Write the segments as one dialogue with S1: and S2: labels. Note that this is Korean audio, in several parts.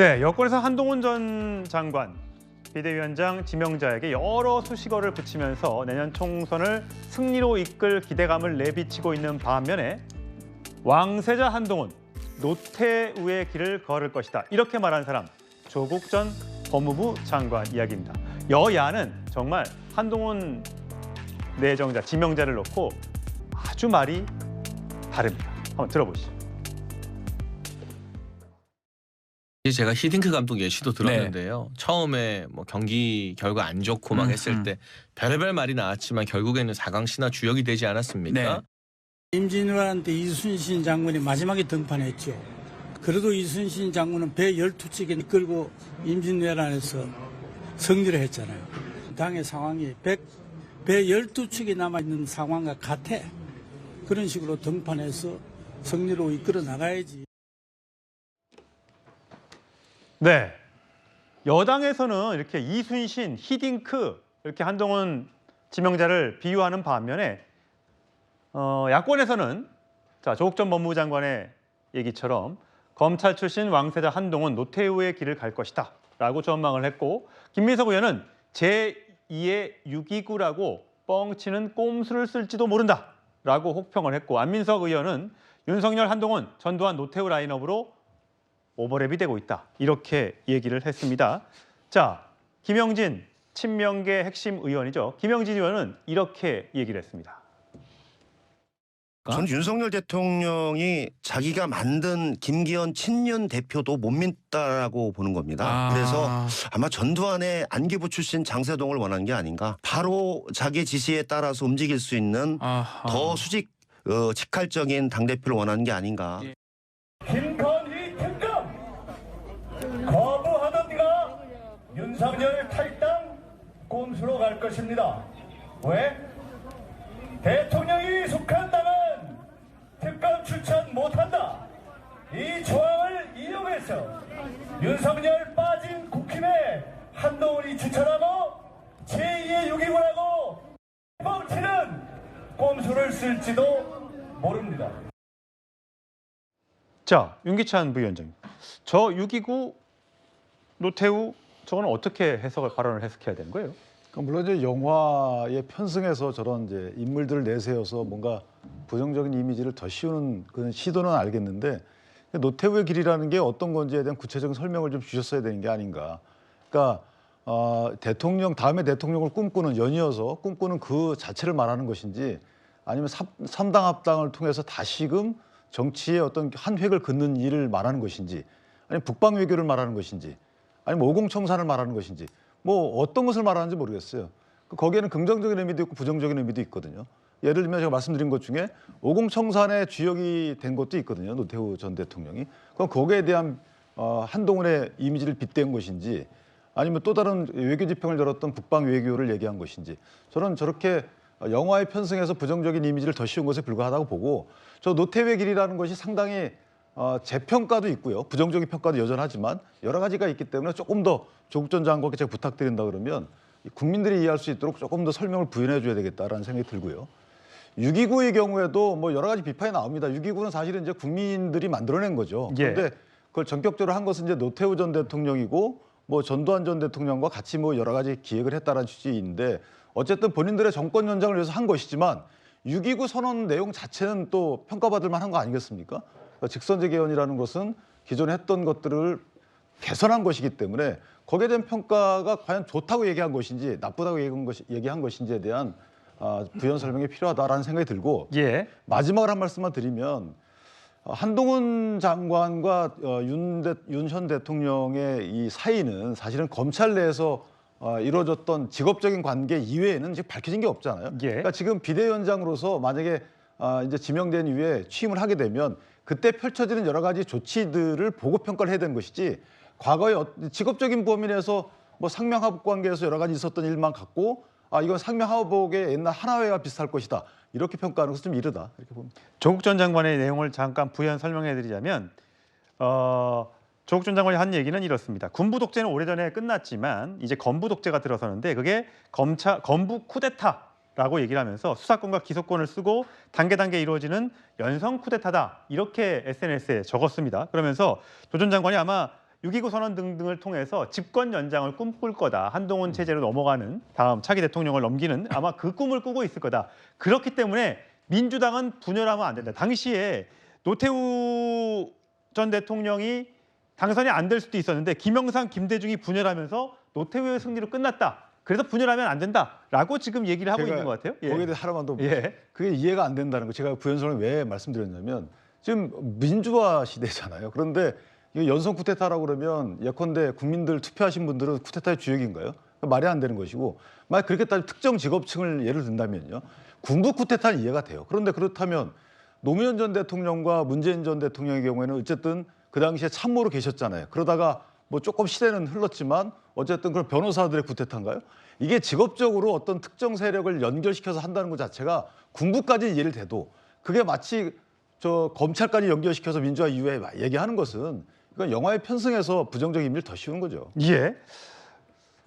S1: 네, 여권에서 한동훈 전 장관 비대위원장 지명자에게 여러 수식어를 붙이면서 내년 총선을 승리로 이끌 기대감을 내비치고 있는 반면에 왕세자 한동훈, 노태우의 길을 걸을 것이다. 이렇게 말한 사람, 조국 전 법무부 장관 이야기입니다. 여야는 정말 한동훈 내정자, 지명자를 놓고 아주 말이 다릅니다. 한번 들어보시죠.
S2: 제가 히딩크 감독 예시도 들었는데요. 네. 처음에 뭐 경기 결과 안 좋고 막 했을 때 별의별 말이 나왔지만 결국에는 4강 신화 주역이 되지 않았습니까?
S3: 네.
S4: 임진왜란때 이순신 장군이 마지막에 등판했죠. 그래도 이순신 장군은 배 12척에 이끌고 임진왜란에서 승리를 했잖아요. 당의 상황이 배 12척이 남아있는 상황과 같아. 그런 식으로 등판해서 승리로 이끌어 나가야지.
S1: 네, 여당에서는 이렇게 이순신, 히딩크 이렇게 한동훈 지명자를 비유하는 반면에 야권에서는 조국 전 법무부 장관의 얘기처럼 검찰 출신 왕세자 한동훈, 노태우의 길을 갈 것이다 라고 전망을 했고, 김민석 의원은 제2의 6.29라고 뻥치는 꼼수를 쓸지도 모른다 라고 혹평을 했고, 안민석 의원은 윤석열, 한동훈, 전두환, 노태우 라인업으로 오버랩이 되고 있다 이렇게 얘기를 했습니다. 자, 김영진 친명계 핵심 의원이죠. 김영진 의원은 이렇게 얘기를 했습니다.
S5: 전 윤석열 대통령이 자기가 만든 김기현 친윤 대표도 못 믿다라고 보는 겁니다. 그래서 아마 전두환의 안기부 출신 장세동을 원하는 게 아닌가. 바로 자기 지시에 따라서 움직일 수 있는 더 직할적인 당대표를 원하는 게 아닌가.
S6: 김건희 특검 거부하던 네가 윤석열 탈당 꼼수로 갈 것입니다. 왜? 대통령이 속한 당은 특검 추천 못한다. 이 조항을 이용해서 윤석열 빠진 국힘에 한동훈이 추천하고 제2의 6.29라고 뻥치는 꼼수를 쓸지도 모릅니다.
S1: 자, 윤기찬 부위원장님, 저 6.29 노태우 저거는 어떻게 발언을 해석해야 되는 거예요?
S3: 물론 이제 영화에 편승해서 저런 이제 인물들을 내세워서 뭔가 부정적인 이미지를 더 씌우는 그런 시도는 알겠는데, 노태우의 길이라는 게 어떤 건지에 대한 구체적인 설명을 좀 주셨어야 되는 게 아닌가. 그러니까 다음에 대통령을 꿈꾸는, 연이어서 꿈꾸는 그 자체를 말하는 것인지, 아니면 삼당 합당을 통해서 다시금 정치의 어떤 한 획을 긋는 일을 말하는 것인지, 아니면 북방 외교를 말하는 것인지, 아니면 오공청산을 말하는 것인지, 뭐 어떤 것을 말하는지 모르겠어요. 거기에는 긍정적인 의미도 있고 부정적인 의미도 있거든요. 예를 들면 제가 말씀드린 것 중에 오공청산의 주역이 된 것도 있거든요. 노태우 전 대통령이. 그럼 거기에 대한 한동훈의 이미지를 빗댄 것인지, 아니면 또 다른 외교 지평을 열었던 북방 외교를 얘기한 것인지, 저는 저렇게 영화에 편승해서 부정적인 이미지를 더 씌운 것에 불과하다고 보고, 저 노태우의 길이라는 것이 상당히 재평가도 있고요. 부정적인 평가도 여전하지만 여러 가지가 있기 때문에 조금 더 조국 전 장관께 제가 부탁드린다 그러면 국민들이 이해할 수 있도록 조금 더 설명을 부연해 줘야 되겠다라는 생각이 들고요. 6.29의 경우에도 뭐 여러 가지 비판이 나옵니다. 6.29는 사실은 이제 국민들이 만들어낸 거죠. 그런데 그걸 전격적으로 한 것은 이제 노태우 전 대통령이고, 뭐 전두환 전 대통령과 같이 뭐 여러 가지 기획을 했다라는 취지인데, 어쨌든 본인들의 정권 연장을 위해서 한 것이지만 6.29 선언 내용 자체는 또 평가받을 만한 거 아니겠습니까? 직선제 개헌이라는 것은 기존에 했던 것들을 개선한 것이기 때문에 거기에 대한 평가가 과연 좋다고 얘기한 것인지 나쁘다고 얘기한 것인지에 대한 부연 설명이 필요하다라는 생각이 들고, 마지막으로 한 말씀만 드리면, 한동훈 장관과 윤 전 대통령의 이 사이는 사실은 검찰 내에서 이루어졌던 직업적인 관계 이외에는 지금 밝혀진 게 없잖아요. 그러니까 지금 비대위원장으로서 만약에 이제 지명된 이후에 취임을 하게 되면 그때 펼쳐지는 여러 가지 조치들을 보고 평가를 해야 되는 것이지, 과거에 직업적인 범위에서 뭐 상명하복 관계에서 여러 가지 있었던 일만 갖고 이건 상명하복의 옛날 하나회와 비슷할 것이다 이렇게 평가하는 것은 좀 이르다 이렇게 봅니다.
S1: 조국 전 장관의 내용을 잠깐 부연 설명해드리자면, 조국 전 장관이 한 얘기는 이렇습니다. 군부 독재는 오래전에 끝났지만 이제 건부 독재가 들어서는데, 그게 건부 쿠데타라고 얘기를 하면서 수사권과 기소권을 쓰고 단계 이루어지는 연성 쿠데타다 이렇게 SNS에 적었습니다. 그러면서 조 전 장관이 아마 6.29 선언 등등을 통해서 집권 연장을 꿈꿀 거다. 한동훈 체제로 넘어가는 다음 차기 대통령을 넘기는 아마 그 꿈을 꾸고 있을 거다. 그렇기 때문에 민주당은 분열하면 안 된다. 당시에 노태우 전 대통령이 당선이 안 될 수도 있었는데 김영삼, 김대중이 분열하면서 노태우의 승리로 끝났다. 그래서 분열하면 안 된다라고 지금 얘기를 하고 있는 것 같아요. 예.
S3: 거기에 대해 하나만 더
S1: 예.
S3: 그게 이해가 안 된다는 거 제가 부연설을 왜 말씀드렸냐면 지금 민주화 시대잖아요. 그런데 이거 연성 쿠데타라고 그러면 예컨대 국민들 투표하신 분들은 쿠데타의 주역인가요? 말이 안 되는 것이고 만약 그렇게 따지면 특정 직업층을 예를 든다면요. 군부 쿠데타는 이해가 돼요. 그런데 그렇다면 노무현 전 대통령과 문재인 전 대통령의 경우에는 어쨌든 그 당시에 참모로 계셨잖아요. 그러다가 뭐 조금 시대는 흘렀지만 어쨌든 그런 변호사들의 쿠데타인가요? 이게 직업적으로 어떤 특정 세력을 연결시켜서 한다는 것 자체가 군부까지 이해를 돼도 그게 마치 저 검찰까지 연결시켜서 민주화 이후에 얘기하는 것은 이건 영화에 편승해서 부정적 의미를 더 씌우는 거죠.
S1: 예.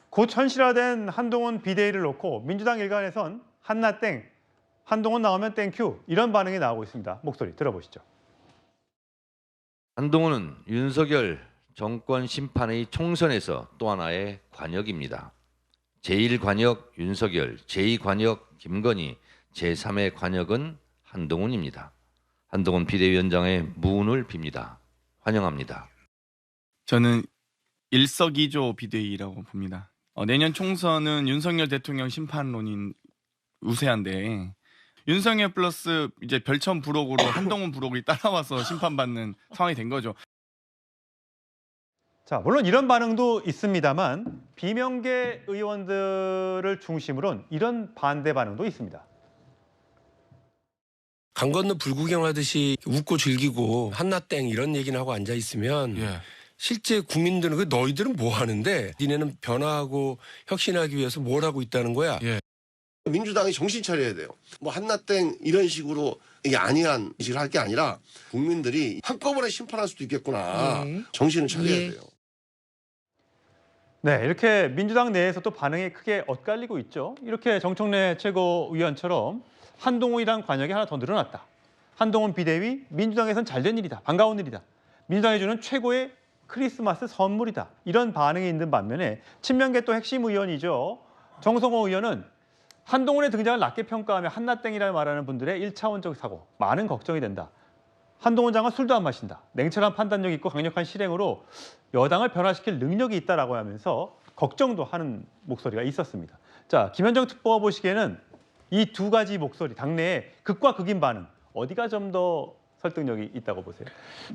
S1: 곧 현실화된 한동훈 비대위를 놓고 민주당 일간에선 한나 땡, 한동훈 나오면 땡큐 이런 반응이 나오고 있습니다. 목소리 들어보시죠.
S7: 한동훈은 윤석열 정권 심판의 총선에서 또 하나의 관역입니다. 제1관역 윤석열, 제2관역 김건희, 제3의 관역은 한동훈입니다. 한동훈 비대위원장의 문을 빕니다. 환영합니다.
S8: 저는 일석이조 비대위라고 봅니다. 내년 총선은 윤석열 대통령 심판론인 우세한데 윤석열 플러스 이제 별천 부록으로 한동훈 부록이 따라와서 심판받는 상황이 된 거죠.
S1: 자, 물론 이런 반응도 있습니다만 비명계 의원들을 중심으로는 이런 반대 반응도 있습니다.
S9: 강 건너 불구경하듯이 웃고 즐기고 한나땡 이런 얘기나 하고 앉아 있으면 실제 국민들은 그 너희들은 뭐 하는데 니네는 변화하고 혁신하기 위해서 뭘 하고 있다는 거야.
S10: 민주당이 정신 차려야 돼요. 뭐 한나땡 이런 식으로 이게 안이한 식을 할 게 아니라 국민들이 한꺼번에 심판할 수도 있겠구나. 정신을 차려야 돼요.
S1: 네, 이렇게 민주당 내에서 또 반응이 크게 엇갈리고 있죠. 이렇게 정청래 최고위원처럼 한동훈이란 관역이 하나 더 늘어났다. 한동훈 비대위, 민주당에선 잘된 일이다. 반가운 일이다. 민주당이 주는 최고의 크리스마스 선물이다. 이런 반응이 있는 반면에 친명계 또 핵심 의원이죠. 정성호 의원은 한동훈의 등장을 낮게 평가하며 한나땡이라고 말하는 분들의 1차원적 사고, 많은 걱정이 된다. 한동훈 장관 술도 안 마신다. 냉철한 판단력 있고 강력한 실행으로 여당을 변화시킬 능력이 있다라고 하면서 걱정도 하는 목소리가 있었습니다. 자, 김현정 특보가 보시기에는 이 두 가지 목소리, 당내의 극과 극인 반응, 어디가 좀 더 설득력이 있다고 보세요?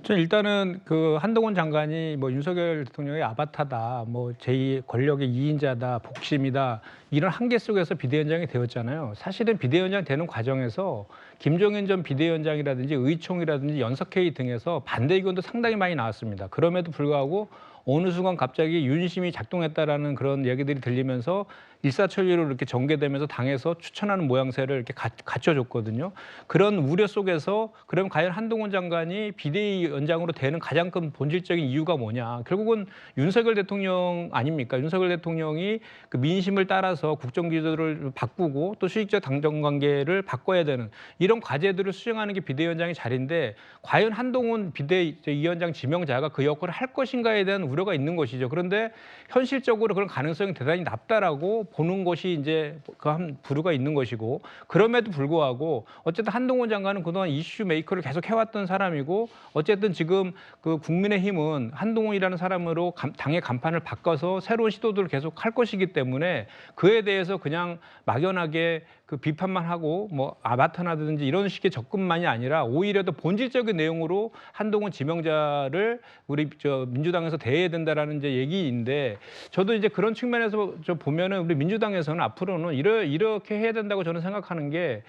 S11: 저는 일단은 그 한동훈 장관이 뭐 윤석열 대통령의 아바타다, 뭐 제2 권력의 2인자다, 복심이다 이런 한계 속에서 비대위원장이 되었잖아요. 사실은 비대위원장 되는 과정에서 김종인 전 비대위원장이라든지 의총이라든지 연석회의 등에서 반대 의견도 상당히 많이 나왔습니다. 그럼에도 불구하고 어느 순간 갑자기 윤심이 작동했다라는 그런 얘기들이 들리면서 일사천리로 이렇게 전개되면서 당에서 추천하는 모양새를 이렇게 갖춰줬거든요. 그런 우려 속에서 그럼 과연 한동훈 장관이 비대위원장으로 되는 가장 큰 본질적인 이유가 뭐냐? 결국은 윤석열 대통령 아닙니까? 윤석열 대통령이 그 민심을 따라서 국정기조를 바꾸고 또 수직적 당정관계를 바꿔야 되는 이런 과제들을 수행하는 게 비대위원장의 자리인데 과연 한동훈 비대위원장 지명자가 그 역할을 할 것인가에 대한 우려가 있는 것이죠. 그런데 현실적으로 그런 가능성이 대단히 낮다라고 보는 것이 이제 그 한 부류가 있는 것이고 그럼에도 불구하고 어쨌든 한동훈 장관은 그동안 이슈 메이커를 계속 해왔던 사람이고 어쨌든 지금 그 국민의힘은 한동훈이라는 사람으로 당의 간판을 바꿔서 새로운 시도들을 계속 할 것이기 때문에 그에 대해서 그냥 막연하게 그 비판만 하고 뭐 아바타나든지 이런 식의 접근만이 아니라 오히려 더 본질적인 내용으로 한동훈 지명자를 우리 민주당에서 대해야 된다라는 이제 얘기인데 저도 이제 그런 측면에서 보면은 우리 민주당에서는 앞으로는 이렇게 해야 된다고 저는 생각하는 게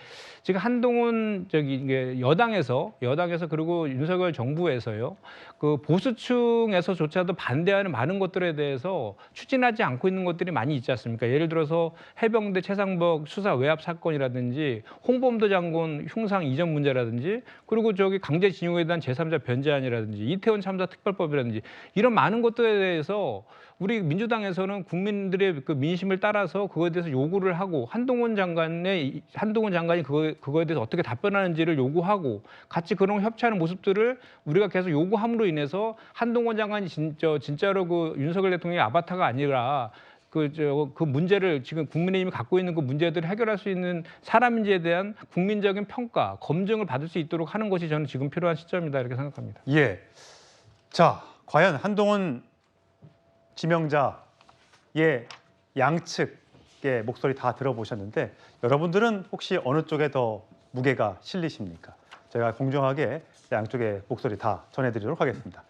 S11: 지금 한동훈 여당에서 그리고 윤석열 정부에서요 그 보수층에서조차도 반대하는 많은 것들에 대해서 추진하지 않고 있는 것들이 많이 있지 않습니까? 예를 들어서 해병대 최상복 수사 외압 사건이라든지 홍범도 장군 흉상 이전 문제라든지 그리고 저기 강제징용에 대한 제3자 변제안이라든지 이태원 참사 특별법이라든지 이런 많은 것들에 대해서 우리 민주당에서는 국민들의 그 민심을 따라서 그거에 대해서 요구를 하고 한동훈 장관이 그거에 대해서 어떻게 답변하는지를 요구하고 같이 그런 협치하는 모습들을 우리가 계속 요구함으로 인해서 한동훈 장관이 진짜로 그 윤석열 대통령의 아바타가 아니라 그 문제를 지금 국민의힘이 갖고 있는 그 문제들을 해결할 수 있는 사람인지에 대한 국민적인 평가, 검증을 받을 수 있도록 하는 것이 저는 지금 필요한 시점이다 이렇게 생각합니다.
S1: 예. 자, 과연 한동훈 지명자의 양측의 목소리 다 들어보셨는데 여러분들은 혹시 어느 쪽에 더 무게가 실리십니까? 제가 공정하게 양쪽의 목소리 다 전해드리도록 하겠습니다.